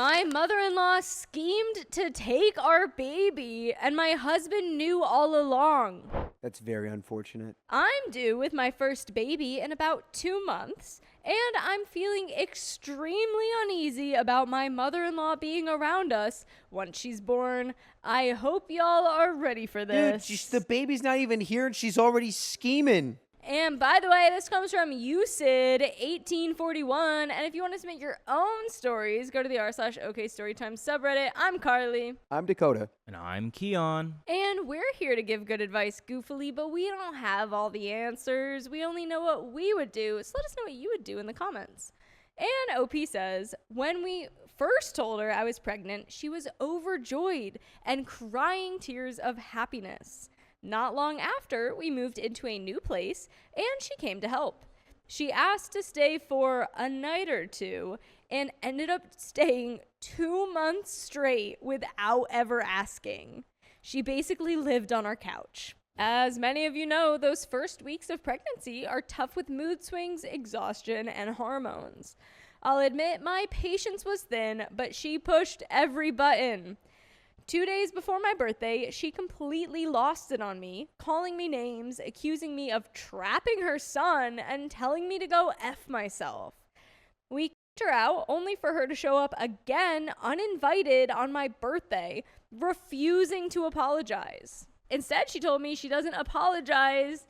My mother-in-law schemed to take our baby, and my husband knew all along. That's very unfortunate. I'm due with my first baby in about 2 months, and I'm feeling extremely uneasy about my mother-in-law being around us once she's born. I hope y'all are ready for this. Dude, the baby's not even here and she's already scheming. And by the way, this comes from UCID1841. And if you want to submit your own stories, go to the r/OK Storytime subreddit. I'm Carly. I'm Dakota. And I'm Keon. And we're here to give good advice goofily, but we don't have all the answers. We only know what we would do. So let us know what you would do in the comments. And OP says, when we first told her I was pregnant, she was overjoyed and crying tears of happiness. Not long after, we moved into a new place, and she came to help. She asked to stay for a night or two, and ended up staying 2 months straight without ever asking. She basically lived on our couch. As many of you know, those first weeks of pregnancy are tough with mood swings, exhaustion, and hormones. I'll admit my patience was thin, but she pushed every button. 2 days before my birthday, she completely lost it on me, calling me names, accusing me of trapping her son, and telling me to go F myself. We kicked her out, only for her to show up again uninvited on my birthday, refusing to apologize. Instead, she told me she doesn't apologize,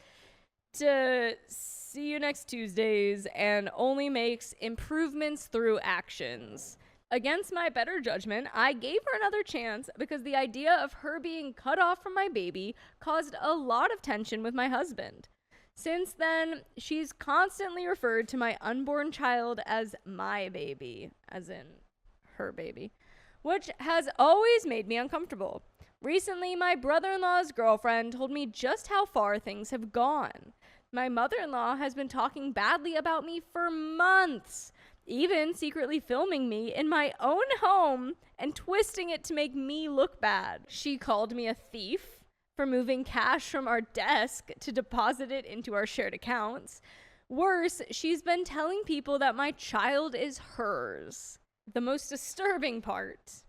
to see you next Tuesdays, and only makes improvements through actions. Against my better judgment, I gave her another chance because the idea of her being cut off from my baby caused a lot of tension with my husband. Since then, she's constantly referred to my unborn child as my baby, as in her baby, which has always made me uncomfortable. Recently, my brother-in-law's girlfriend told me just how far things have gone. My mother-in-law has been talking badly about me for months, even secretly filming me in my own home and twisting it to make me look bad. She called me a thief for moving cash from our desk to deposit it into our shared accounts. Worse, she's been telling people that my child is hers. The most disturbing part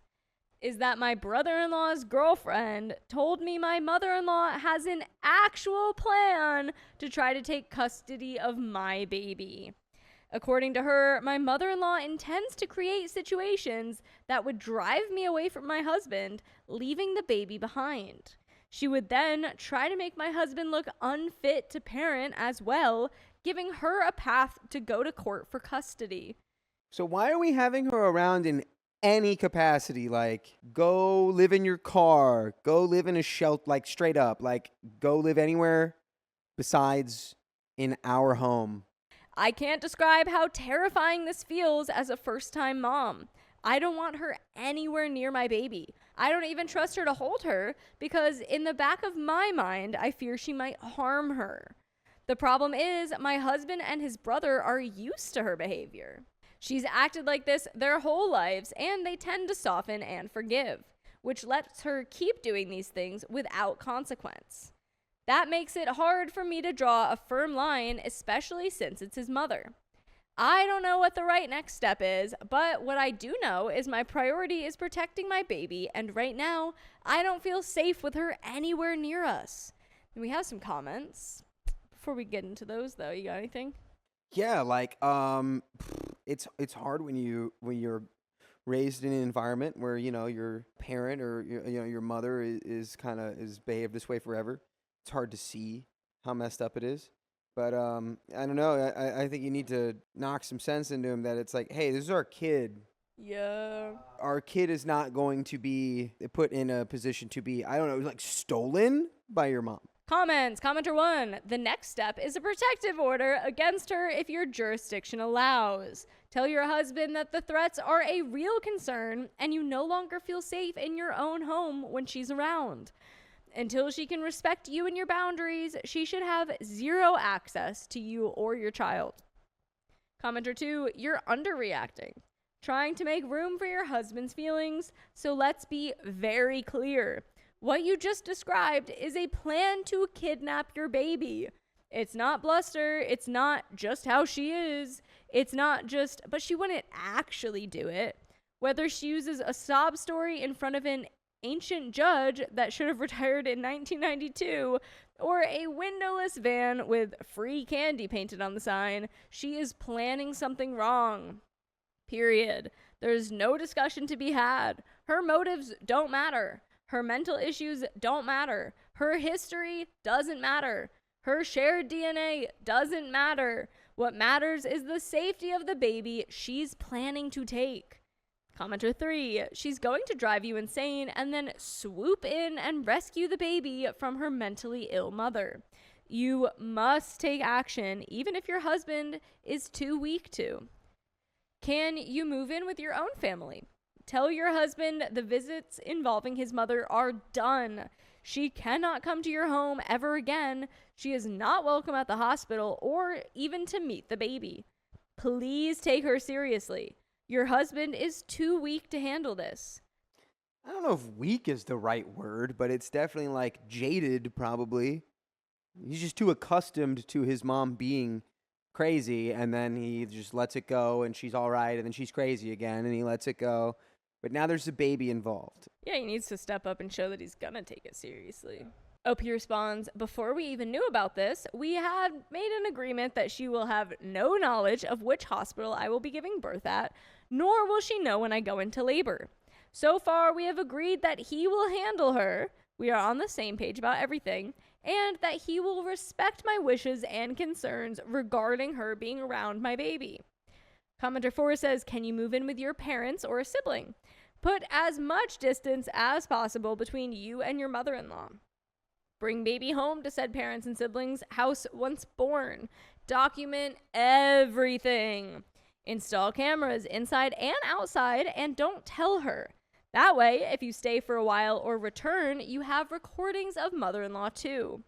is that my brother-in-law's girlfriend told me my mother-in-law has an actual plan to try to take custody of my baby. According to her, my mother-in-law intends to create situations that would drive me away from my husband, leaving the baby behind. She would then try to make my husband look unfit to parent as well, giving her a path to go to court for custody. So why are we having her around in any capacity? Like, go live in your car, go live in a shelter, like straight up, like go live anywhere besides in our home. I can't describe how terrifying this feels as a first-time mom. I don't want her anywhere near my baby. I don't even trust her to hold her because in the back of my mind, I fear she might harm her. The problem is my husband and his brother are used to her behavior. She's acted like this their whole lives, and they tend to soften and forgive, which lets her keep doing these things without consequence. That makes it hard for me to draw a firm line, especially since it's his mother. I don't know what the right next step is, but what I do know is my priority is protecting my baby, and right now, I don't feel safe with her anywhere near us. And we have some comments. Before we get into those, though, you got anything? Yeah, like it's hard when you're raised in an environment where your parent or your mother is behaved this way forever. It's hard to see how messed up it is. But I don't know. I think you need to knock some sense into him that it's like, hey, this is our kid. Yeah. Our kid is not going to be put in a position to be, I don't know, like stolen by your mom. Comments. Commenter 1. The next step is a protective order against her if your jurisdiction allows. Tell your husband that the threats are a real concern and you no longer feel safe in your own home when she's around. Until she can respect you and your boundaries, she should have zero access to you or your child. Commenter 2, you're underreacting, trying to make room for your husband's feelings, so let's be very clear. What you just described is a plan to kidnap your baby. It's not bluster, it's not just how she is, it's not just, but she wouldn't actually do it. Whether she uses a sob story in front of an ancient judge that should have retired in 1992, or a windowless van with free candy painted on the sign, she is planning something wrong. Period. There's no discussion to be had. Her motives don't matter. Her mental issues don't matter. Her history doesn't matter. Her shared DNA doesn't matter. What matters is the safety of the baby she's planning to take. Commenter 3, she's going to drive you insane and then swoop in and rescue the baby from her mentally ill mother. You must take action, even if your husband is too weak to. Can you move in with your own family? Tell your husband the visits involving his mother are done. She cannot come to your home ever again. She is not welcome at the hospital or even to meet the baby. Please take her seriously. Your husband is too weak to handle this. I don't know if weak is the right word, but it's definitely like jaded, probably. He's just too accustomed to his mom being crazy, and then he just lets it go, and she's all right, and then she's crazy again, and he lets it go. But now there's a baby involved. Yeah, he needs to step up and show that he's gonna take it seriously. OP responds, before we even knew about this, we had made an agreement that she will have no knowledge of which hospital I will be giving birth at, nor will she know when I go into labor. So far, we have agreed that he will handle her. We are on the same page about everything, and that he will respect my wishes and concerns regarding her being around my baby. Commenter 4 says, can you move in with your parents or a sibling? Put as much distance as possible between you and your mother-in-law. Bring baby home to said parents and siblings, house once born. Document everything. Install cameras inside and outside, and don't tell her. That way, if you stay for a while or return, you have recordings of mother-in-law too.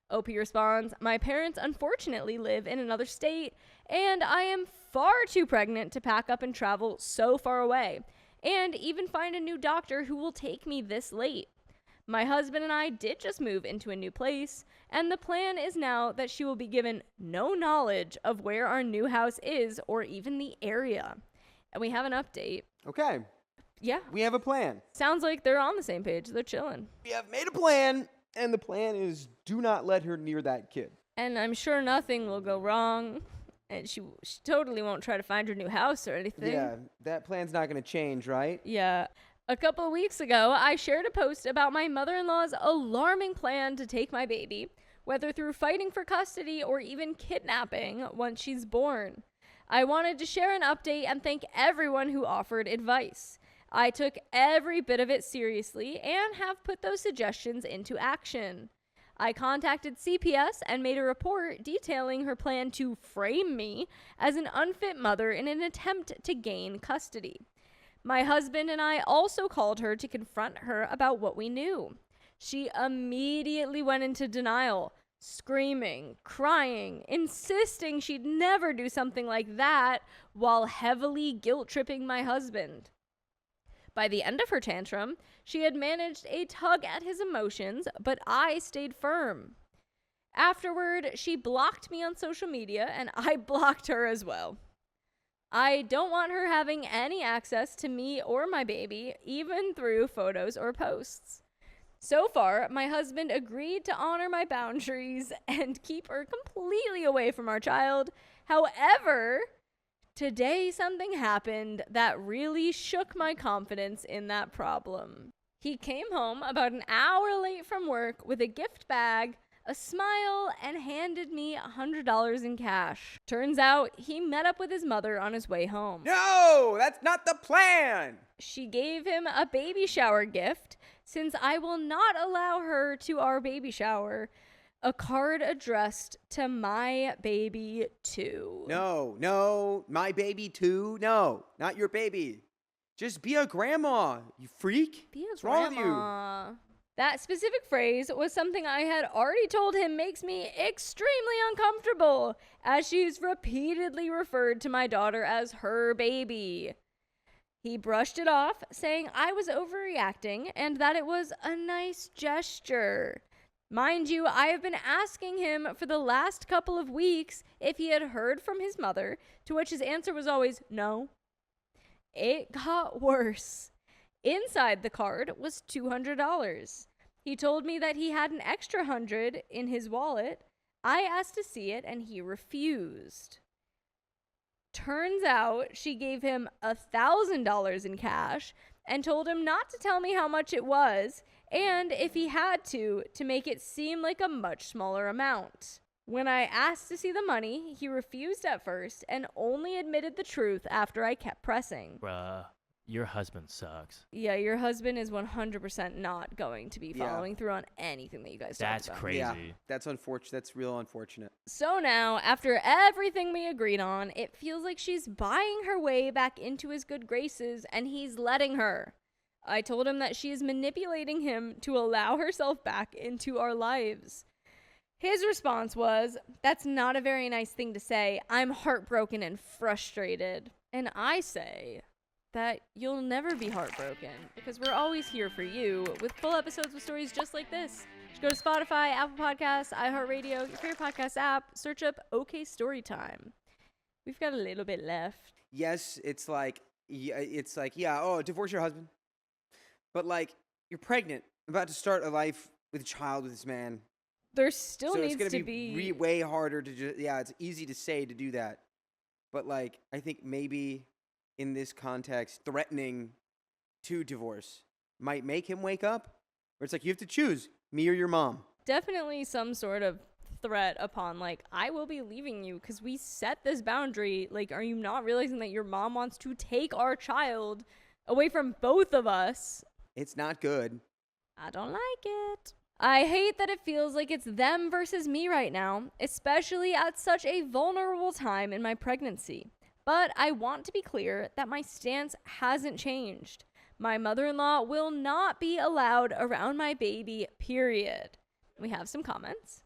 OP responds, my parents unfortunately live in another state, and I am far too pregnant to pack up and travel so far away, and even find a new doctor who will take me this late. My husband and I did just move into a new place, and the plan is now that she will be given no knowledge of where our new house is or even the area. And we have an update. Okay. Yeah. We have a plan. Sounds like they're on the same page. They're chilling. We have made a plan, and the plan is do not let her near that kid. And I'm sure nothing will go wrong, and she totally won't try to find her new house or anything. Yeah, that plan's not going to change, right? Yeah. A couple of weeks ago, I shared a post about my mother-in-law's alarming plan to take my baby, whether through fighting for custody or even kidnapping once she's born. I wanted to share an update and thank everyone who offered advice. I took every bit of it seriously and have put those suggestions into action. I contacted CPS and made a report detailing her plan to frame me as an unfit mother in an attempt to gain custody. My husband and I also called her to confront her about what we knew. She immediately went into denial, screaming, crying, insisting she'd never do something like that, while heavily guilt-tripping my husband. By the end of her tantrum, she had managed a tug at his emotions, but I stayed firm. Afterward, she blocked me on social media, and I blocked her as well. I don't want her having any access to me or my baby, even through photos or posts. So far, my husband agreed to honor my boundaries and keep her completely away from our child. However, today something happened that really shook my confidence in that problem. He came home about an hour late from work with a gift bag, a smile, and handed me $100 in cash. Turns out he met up with his mother on his way home. No, that's not the plan. She gave him a baby shower gift, since I will not allow her to our baby shower, a card addressed to my baby too. No, my baby too. No, not your baby. Just be a grandma, you freak. Be a What's wrong with you? grandma. That specific phrase was something I had already told him makes me extremely uncomfortable, as she's repeatedly referred to my daughter as her baby. He brushed it off, saying I was overreacting and that it was a nice gesture. Mind you, I have been asking him for the last couple of weeks if he had heard from his mother, to which his answer was always no. It got worse. Inside the card was $200. He told me that he had an extra 100 in his wallet. I asked to see it and he refused. Turns out she gave him $1,000 in cash and told him not to tell me how much it was, and if he had to make it seem like a much smaller amount. When I asked to see the money, he refused at first and only admitted the truth after I kept pressing. Bruh, your husband sucks. Yeah, your husband is 100% not going to be following through on anything that you guys talked about. That's crazy. Yeah, that's unfortunate. That's real unfortunate. So now, after everything we agreed on, it feels like she's buying her way back into his good graces and he's letting her. I told him that she is manipulating him to allow herself back into our lives. His response was, "That's not a very nice thing to say. I'm heartbroken and frustrated." And I say that you'll never be heartbroken because we're always here for you with full episodes with stories just like this. Just go to Spotify, Apple Podcasts, iHeartRadio, your favorite podcast app, search up OK Storytime. We've got a little bit left. Yes, it's like, divorce your husband. But like, you're pregnant, about to start a life with a child with this man. There still So needs it's to gonna be be way harder to just, it's easy to say to do that. But like, I think maybe in this context, threatening to divorce might make him wake up. Or it's like, you have to choose me or your mom. definitely some sort of threat upon, like, I will be leaving you because we set this boundary. Like, are you not realizing that your mom wants to take our child away from both of us? It's not good. I don't like it. I hate that it feels like it's them versus me right now, especially at such a vulnerable time in my pregnancy. But I want to be clear that my stance hasn't changed. My mother-in-law will not be allowed around my baby, period. We have some comments.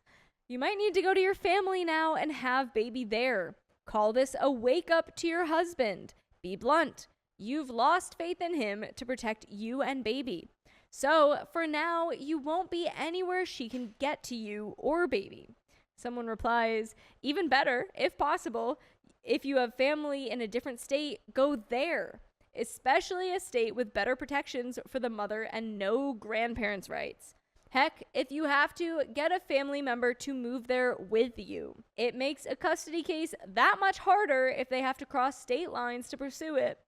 You might need to go to your family now and have baby there. Call this a wake up to your husband. Be blunt. You've lost faith in him to protect you and baby. So, for now, you won't be anywhere she can get to you or baby. Someone replies, even better, if possible, if you have family in a different state, go there, especially a state with better protections for the mother and no grandparents' rights. Heck, if you have to, get a family member to move there with you. It makes a custody case that much harder if they have to cross state lines to pursue it,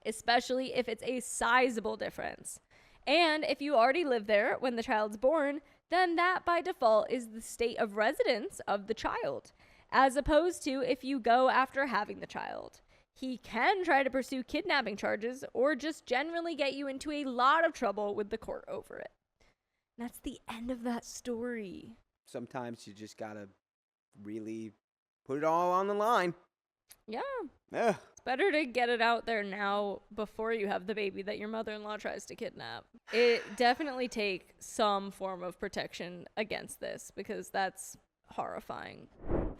especially if it's a sizable difference. And if you already live there when the child's born, then that by default is the state of residence of the child, as opposed to if you go after having the child. He can try to pursue kidnapping charges or just generally get you into a lot of trouble with the court over it. And that's the end of that story. Sometimes you just gotta really put it all on the line. Yeah. Ugh. It's better to get it out there now before you have the baby that your mother-in-law tries to kidnap. It definitely takes some form of protection against this because that's horrifying.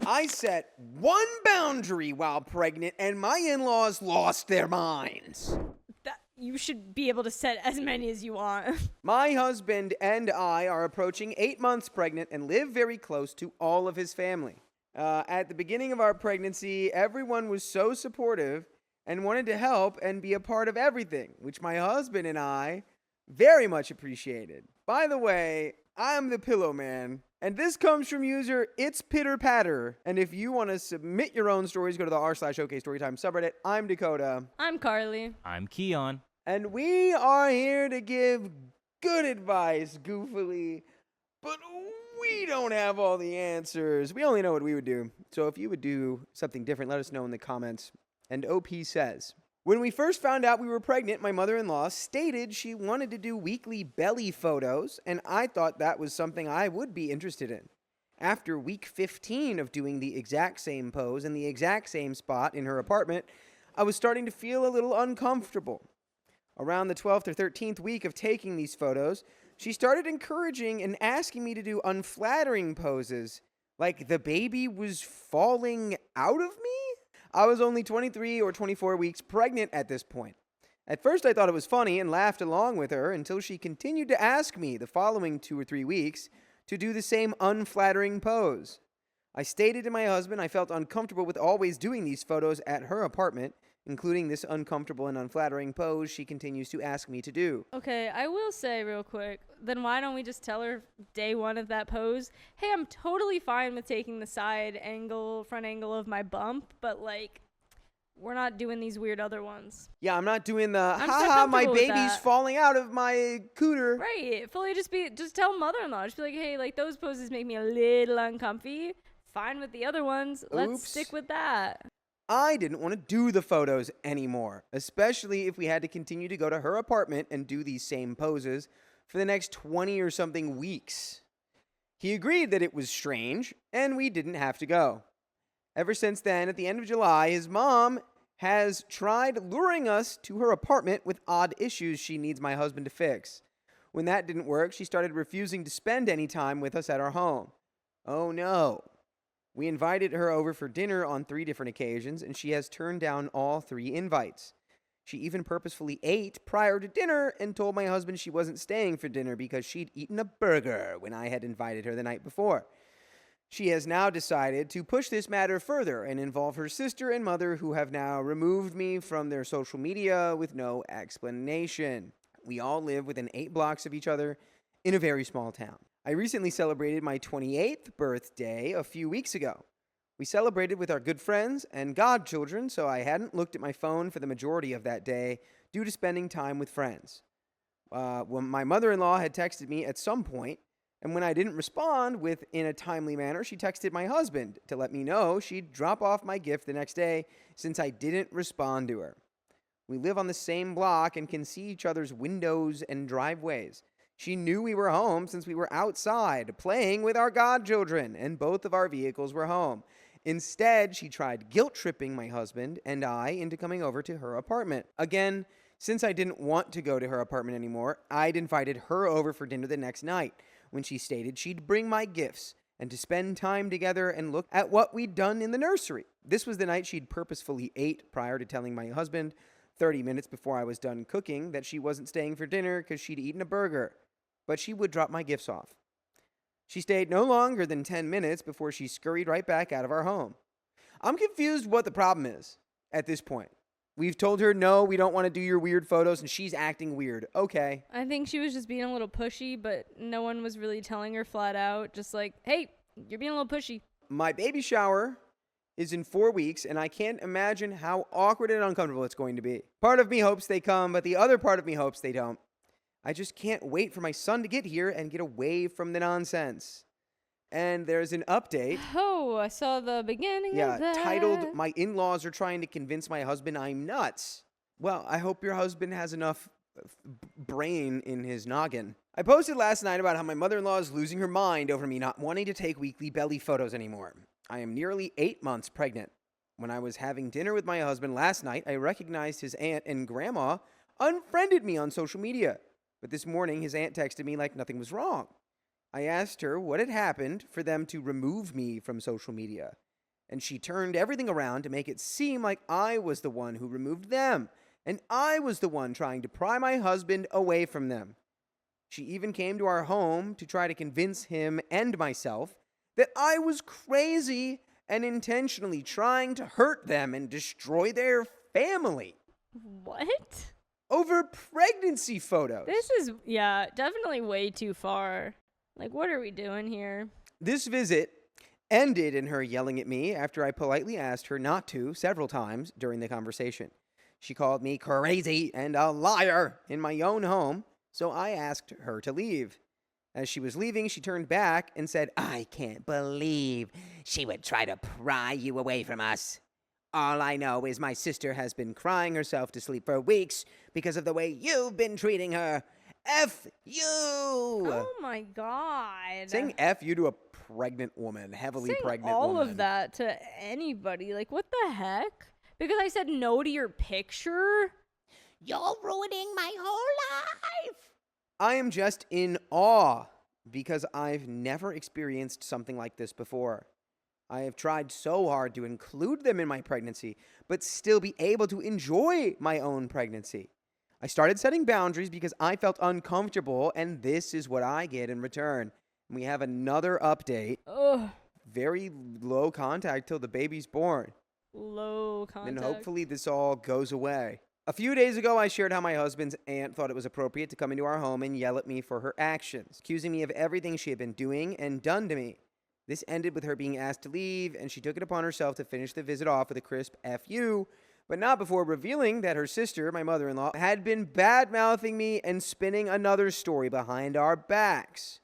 I set one boundary while pregnant and my in-laws lost their minds. That you should be able to set as many as you want. My husband and I are approaching 8 months pregnant and live very close to all of his family. At the beginning of our pregnancy, everyone was so supportive and wanted to help and be a part of everything, which my husband and I very much appreciated. By the way, I'm the Pillow Man, and this comes from user It's Pitter Patter. And if you want to submit your own stories, go to the r/OK Storytime subreddit. I'm Dakota. I'm Carly. I'm Keon. And we are here to give good advice, goofily, but we don't have all the answers. We only know what we would do. So if you would do something different, let us know in the comments. And OP says, when we first found out we were pregnant, my mother-in-law stated she wanted to do weekly belly photos, and I thought that was something I would be interested in. After week 15 of doing the exact same pose in the exact same spot in her apartment, I was starting to feel a little uncomfortable. Around the 12th or 13th week of taking these photos, she started encouraging and asking me to do unflattering poses, like the baby was falling out of me? I was only 23 or 24 weeks pregnant at this point. At first I thought it was funny and laughed along with her until she continued to ask me the following 2 or 3 weeks to do the same unflattering pose. I stated to my husband I felt uncomfortable with always doing these photos at her apartment including this uncomfortable and unflattering pose she continues to ask me to do. Okay, I will say real quick, then why don't we just tell her day one of that pose, hey, I'm totally fine with taking the front angle of my bump, but like, we're not doing these weird other ones. Yeah, I'm not doing the, I'm so haha, my comfortable with baby's that. falling out of my cooter. Right, fully just tell mother-in-law, just be like, hey, like those poses make me a little uncomfy. Fine with the other ones. Let's Oops. stick with that. I didn't want to do the photos anymore, especially if we had to continue to go to her apartment and do these same poses for the next 20 or something weeks. He agreed that it was strange, and we didn't have to go. Ever since then, at the end of July, his mom has tried luring us to her apartment with odd issues she needs my husband to fix. When that didn't work, she started refusing to spend any time with us at our home. Oh no. We invited her over for dinner on 3 different occasions, and she has turned down all 3 invites. She even purposefully ate prior to dinner and told my husband she wasn't staying for dinner because she'd eaten a burger when I had invited her the night before. She has now decided to push this matter further and involve her sister and mother, who have now removed me from their social media with no explanation. We all live within 8 blocks of each other in a very small town. I recently celebrated my 28th birthday a few weeks ago. We celebrated with our good friends and godchildren, so I hadn't looked at my phone for the majority of that day due to spending time with friends. When my mother-in-law had texted me at some point, and when I didn't respond in a timely manner, she texted my husband to let me know she'd drop off my gift the next day since I didn't respond to her. We live on the same block and can see each other's windows and driveways. She knew we were home since we were outside playing with our godchildren, and both of our vehicles were home. Instead, she tried guilt-tripping my husband and I into coming over to her apartment. Again, since I didn't want to go to her apartment anymore, I'd invited her over for dinner the next night, when she stated she'd bring my gifts and to spend time together and look at what we'd done in the nursery. This was the night she'd purposefully ate prior to telling my husband 30 minutes before I was done cooking that she wasn't staying for dinner because she'd eaten a burger, but she would drop my gifts off. She stayed no longer than 10 minutes before she scurried right back out of our home. I'm confused what the problem is at this point. We've told her, no, we don't want to do your weird photos, and she's acting weird. Okay. I think she was just being a little pushy, but no one was really telling her flat out, just like, hey, you're being a little pushy. My baby shower is in 4 weeks, and I can't imagine how awkward and uncomfortable it's going to be. Part of me hopes they come, but the other part of me hopes they don't. I just can't wait for my son to get here and get away from the nonsense. And there's an update. Oh, I saw the beginning of that. Titled, My In-Laws Are Trying to Convince My Husband I'm Nuts. Well, I hope your husband has enough brain in his noggin. I posted last night about how my mother-in-law is losing her mind over me not wanting to take weekly belly photos anymore. I am nearly 8 months pregnant. When I was having dinner with my husband last night, I recognized his aunt and grandma unfriended me on social media. But this morning, his aunt texted me like nothing was wrong. I asked her what had happened for them to remove me from social media, and she turned everything around to make it seem like I was the one who removed them, and I was the one trying to pry my husband away from them. She even came to our home to try to convince him and myself that I was crazy and intentionally trying to hurt them and destroy their family. What? Over pregnancy photos. This is, definitely way too far. Like, what are we doing here? This visit ended in her yelling at me after I politely asked her not to several times during the conversation. She called me crazy and a liar in my own home, so I asked her to leave. As she was leaving, she turned back and said, I can't believe she would try to pry you away from us. All I know is my sister has been crying herself to sleep for weeks because of the way you've been treating her. F you! Oh my God. Saying F you to a pregnant woman, heavily Saying pregnant all woman. of that to anybody. Like, what the heck? Because I said no to your picture? You're ruining my whole life. I am just in awe because I've never experienced something like this before. I have tried so hard to include them in my pregnancy, but still be able to enjoy my own pregnancy. I started setting boundaries because I felt uncomfortable, and this is what I get in return. We have another update. Ugh. Very low contact till the baby's born. Low contact. And hopefully this all goes away. A few days ago, I shared how my husband's aunt thought it was appropriate to come into our home and yell at me for her actions, accusing me of everything she had been doing and done to me. This ended with her being asked to leave, and she took it upon herself to finish the visit off with a crisp F you, but not before revealing that her sister, my mother-in-law, had been bad-mouthing me and spinning another story behind our backs.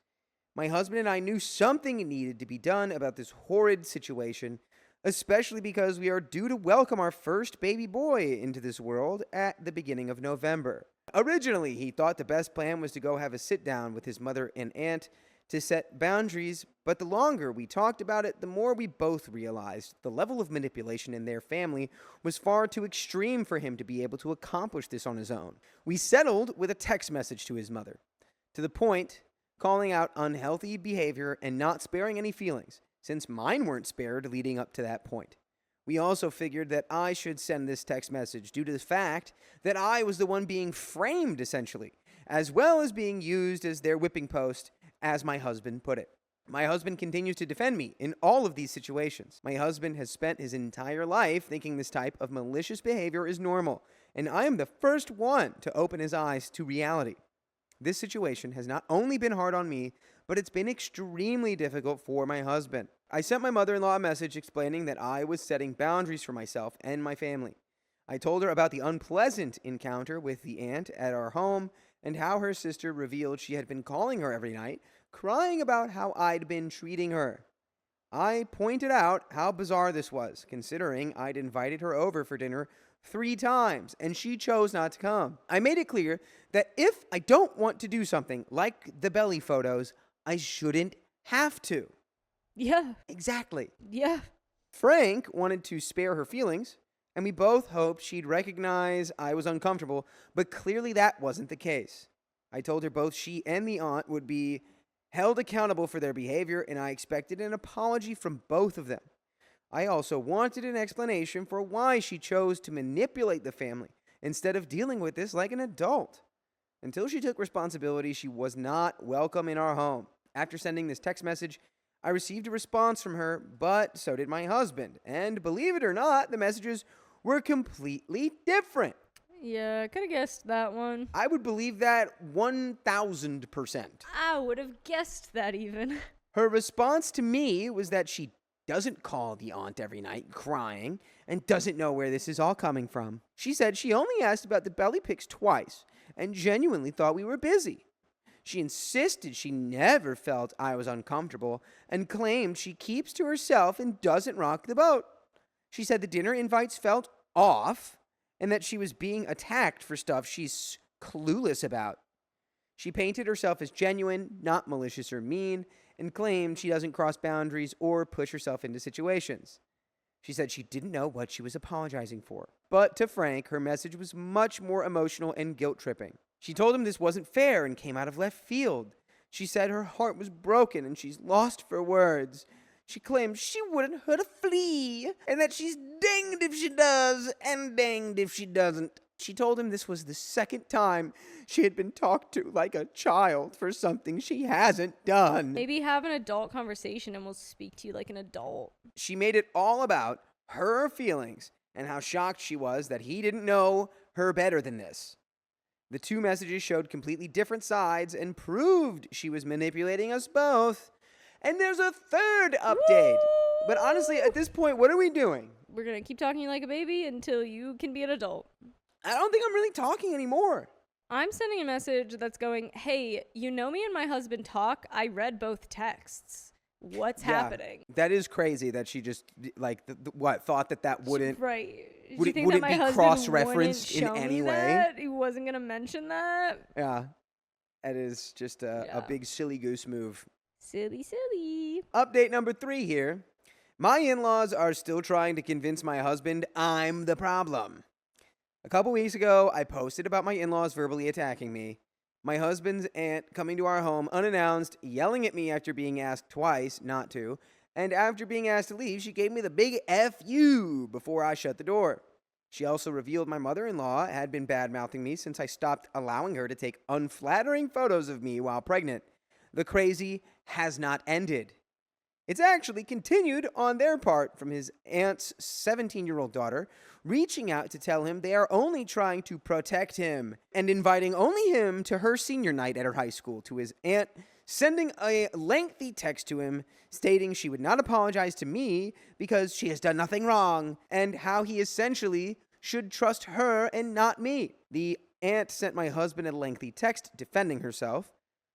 My husband and I knew something needed to be done about this horrid situation, especially because we are due to welcome our first baby boy into this world at the beginning of November. Originally, he thought the best plan was to go have a sit-down with his mother and aunt to set boundaries, but the longer we talked about it, the more we both realized the level of manipulation in their family was far too extreme for him to be able to accomplish this on his own. We settled with a text message to his mother, to the point calling out unhealthy behavior and not sparing any feelings, since mine weren't spared leading up to that point. We also figured that I should send this text message due to the fact that I was the one being framed, essentially, as well as being used as their whipping post, as my husband put it. My husband continues to defend me in all of these situations. My husband has spent his entire life thinking this type of malicious behavior is normal, and I am the first one to open his eyes to reality. This situation has not only been hard on me, but it's been extremely difficult for my husband. I sent my mother-in-law a message explaining that I was setting boundaries for myself and my family. I told her about the unpleasant encounter with the aunt at our home and how her sister revealed she had been calling her every night, crying about how I'd been treating her. I pointed out how bizarre this was, considering I'd invited her over for dinner 3 times, and she chose not to come. I made it clear that if I don't want to do something like the belly photos, I shouldn't have to. Yeah. Exactly. Yeah. Frank wanted to spare her feelings, and we both hoped she'd recognize I was uncomfortable, but clearly that wasn't the case. I told her both she and the aunt would be held accountable for their behavior, and I expected an apology from both of them. I also wanted an explanation for why she chose to manipulate the family instead of dealing with this like an adult. Until she took responsibility, she was not welcome in our home. After sending this text message, I received a response from her, but so did my husband. And believe it or not, the messages were completely different. Yeah, could have guessed that one. I would believe that 1,000%. I would have guessed that even. Her response to me was that she doesn't call the aunt every night crying and doesn't know where this is all coming from. She said she only asked about the belly pics twice and genuinely thought we were busy. She insisted she never felt I was uncomfortable and claimed she keeps to herself and doesn't rock the boat. She said the dinner invites felt off and that she was being attacked for stuff she's clueless about. She painted herself as genuine, not malicious or mean, and claimed she doesn't cross boundaries or push herself into situations. She said she didn't know what she was apologizing for. But to Frank, her message was much more emotional and guilt-tripping. She told him this wasn't fair and came out of left field. She said her heart was broken and she's lost for words. She claimed she wouldn't hurt a flea and that she's danged if she does and danged if she doesn't. She told him this was the second time she had been talked to like a child for something she hasn't done. Maybe have an adult conversation and we'll speak to you like an adult. She made it all about her feelings and how shocked she was that he didn't know her better than this. The 2 messages showed completely different sides and proved she was manipulating us both. And there's a third update. Woo! But honestly, at this point, what are we doing? We're going to keep talking to you like a baby until you can be an adult. I don't think I'm really talking anymore. I'm sending a message that's going, hey, you know me and my husband talk. I read both texts. What's happening? That is crazy that she just, like, thought that wouldn't... Right. Would you it, think would that it my be husband cross-referenced in wouldn't show any me way? that? He wasn't going to mention that? Yeah. That is just a big silly goose move. Silly, silly. Update number 3 here. My in-laws are still trying to convince my husband I'm the problem. A couple weeks ago, I posted about my in-laws verbally attacking me. My husband's aunt coming to our home unannounced, yelling at me after being asked twice not to, and after being asked to leave, she gave me the big F you before I shut the door. She also revealed my mother-in-law had been bad-mouthing me since I stopped allowing her to take unflattering photos of me while pregnant. The crazy has not ended. It's actually continued on their part from his aunt's 17-year-old daughter, reaching out to tell him they are only trying to protect him and inviting only him to her senior night at her high school, to his aunt sending a lengthy text to him stating she would not apologize to me because she has done nothing wrong, and how he essentially should trust her and not me. The aunt sent my husband a lengthy text defending herself.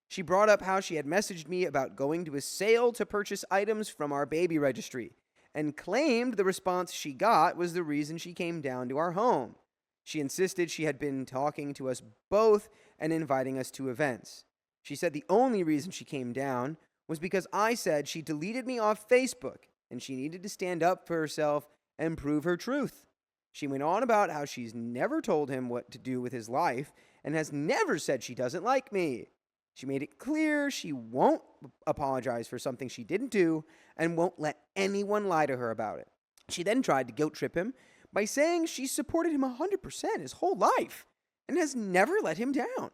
She brought up how she had messaged me about going to a sale to purchase items from our baby registry, and claimed the response she got was the reason she came down to our home. She insisted she had been talking to us both and inviting us to events. She said the only reason she came down was because I said she deleted me off Facebook and she needed to stand up for herself and prove her truth. She went on about how she's never told him what to do with his life and has never said she doesn't like me. She made it clear she won't apologize for something she didn't do and won't let anyone lie to her about it. She then tried to guilt trip him by saying she supported him 100% his whole life and has never let him down.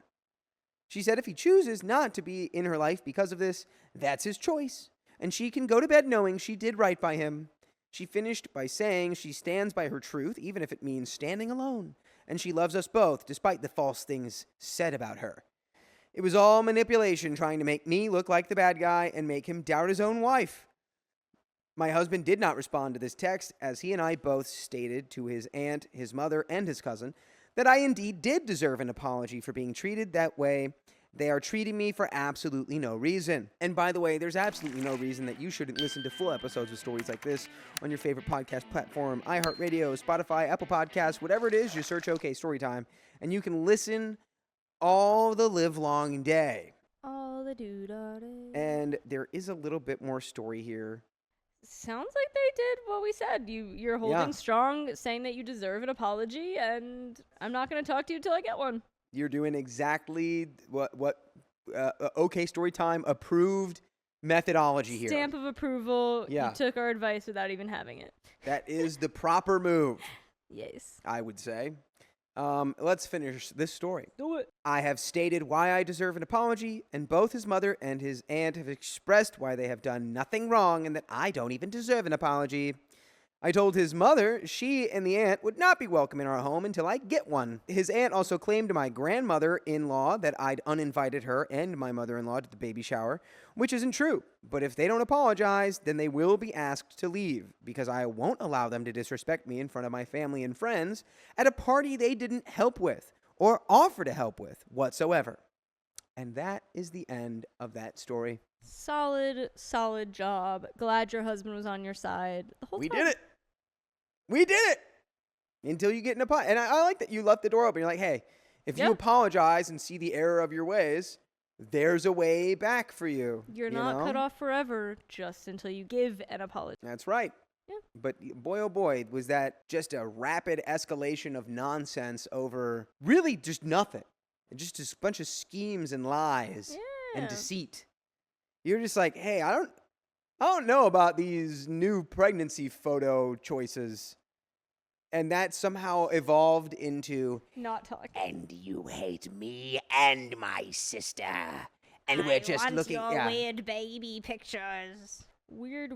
She said if he chooses not to be in her life because of this, that's his choice, and she can go to bed knowing she did right by him. She finished by saying she stands by her truth, even if it means standing alone, and she loves us both, despite the false things said about her. It was all manipulation, trying to make me look like the bad guy and make him doubt his own wife. My husband did not respond to this text, as he and I both stated to his aunt, his mother, and his cousin that I indeed did deserve an apology for being treated that way. They are treating me for absolutely no reason. And by the way, there's absolutely no reason that you shouldn't listen to full episodes of stories like this on your favorite podcast platform, iHeartRadio, Spotify, Apple Podcasts, whatever it is, you search OK Storytime, and you can listen all the live long day. All the doo-da-day. And there is a little bit more story here. Sounds like they did what we said. You're holding strong, saying that you deserve an apology, and I'm not going to talk to you until I get one. You're doing exactly what OK Storytime approved methodology here. Stamp of approval. Yeah. You took our advice without even having it. That is the proper move, Yes. I would say. Let's finish this story. Do it. I have stated why I deserve an apology, and both his mother and his aunt have expressed why they have done nothing wrong and that I don't even deserve an apology. I told his mother she and the aunt would not be welcome in our home until I get one. His aunt also claimed to my grandmother-in-law that I'd uninvited her and my mother-in-law to the baby shower, which isn't true. But if they don't apologize, then they will be asked to leave, because I won't allow them to disrespect me in front of my family and friends at a party they didn't help with or offer to help with whatsoever. And that is the end of that story. Solid job. Glad your husband was on your side the whole We time. did it. We did it. Until you get in a pot. And I like that you left the door open. You're like, hey, if you apologize and see the error of your ways, there's a way back for you. You're not cut off forever just until you give an apology. That's right. Yeah. But boy, oh boy, was that just a rapid escalation of nonsense over really just nothing. Just a bunch of schemes and lies and deceit. You're just like, hey, I don't know about these new pregnancy photo choices. And that somehow evolved into, Not talking. And you hate me and my sister. And we're just looking. your weird baby pictures. Weird.